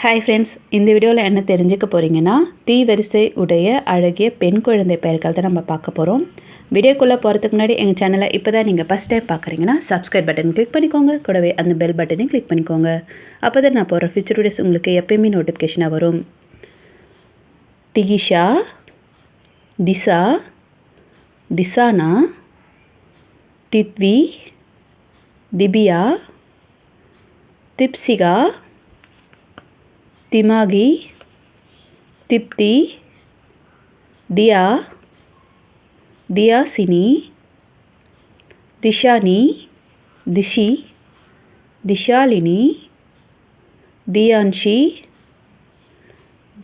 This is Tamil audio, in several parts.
ஹாய் ஃப்ரெண்ட்ஸ், இந்த வீடியோவில் என்ன தெரிஞ்சுக்க போகிறீங்கன்னா, தி வரிசை உடைய அழகிய பெண் குழந்தை பெயர்கள் தான் நம்ம பார்க்க போகிறோம். வீடியோக்குள்ளே போகிறதுக்கு முன்னாடி எங்கள் சேனலை இப்போ தான் நீங்கள் ஃபஸ்ட் டைம் பார்க்குறீங்கன்னா சப்ஸ்கிரைப் பட்டன் கிளிக் பண்ணிக்கோங்க. கூடவே அந்த பெல் பட்டனையும் கிளிக் பண்ணிக்கோங்க. அப்போ தான் நான் போகிற ஃபியூச்சர் வீடியோஸ் உங்களுக்கு எப்பயுமே நோட்டிஃபிகேஷனாக வரும். திகிஷா, திசா, திசானா, தித்வி, திபியா, திப்சிகா, திமாகி, திப்தி, தியா, தியாசினி, திஷானி, திஷி, திஷாலினி, தியான்ஷி,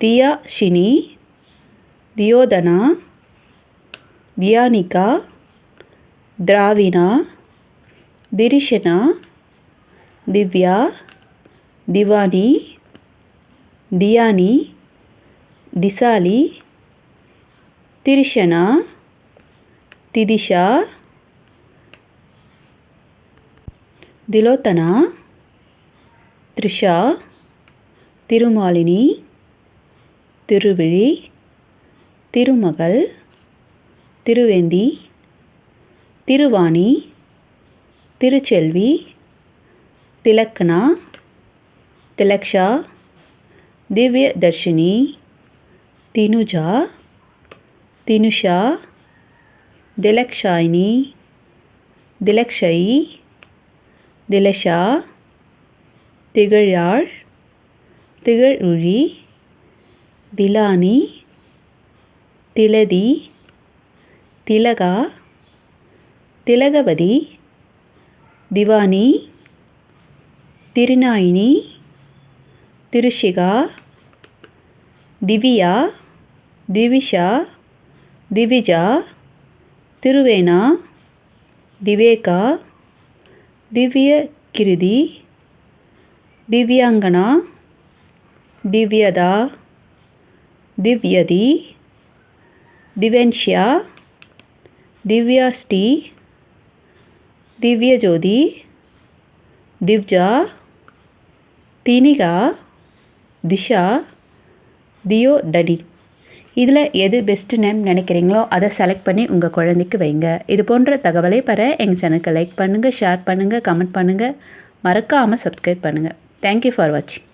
தியாஷினி, தியோதனா, தியானிகா, திராவினா, திரிஷனா, திவ்யா, திவானி, தியானி, திசாலி, திரிஷனா, திதிஷா, திலோத்தனா, த்ரிஷா, திருமாலினி, திருவிழி, திருமகள், திருவேந்தி, திருவாணி, திருச்செல்வி, திலக்னா, திலக்ஷா, திவ்ய தர்ஷினி, தினுஜா, தினுஷா, திலக்ஷாயினி, திலக்ஷயி, திலஷா, திகழாள், திகழுழி, திலானி, திலதி, திலகா, திலகவதி, திவானி, திருநாயினி, திருஷிகா, திவ்யா, திவிஷா, திவிஜா, திருவேணா, திவேகா, திவ்ய கிருதி, திவ்யாங்கனா, திவ்யதா, திவ்யதி, திவென்ஷியா, திவ்யாஸ்ரீ, திவ்யஜோதி, திவ்ஜா, தினிகா, திஷா, தியோடடி. இதில் எது பெஸ்ட்டு நேம் நினைக்கிறீங்களோ அதை செலக்ட் பண்ணி உங்கள் குழந்தைக்கு வைங்க. இது போன்ற தகவலை பெற எங்கள் சேனலுக்கு லைக் பண்ணுங்கள், ஷேர் பண்ணுங்கள், கமெண்ட் பண்ணுங்கள். மறக்காமல் சப்ஸ்கிரைப் பண்ணுங்கள். தேங்க்யூ ஃபார் வாட்சிங்.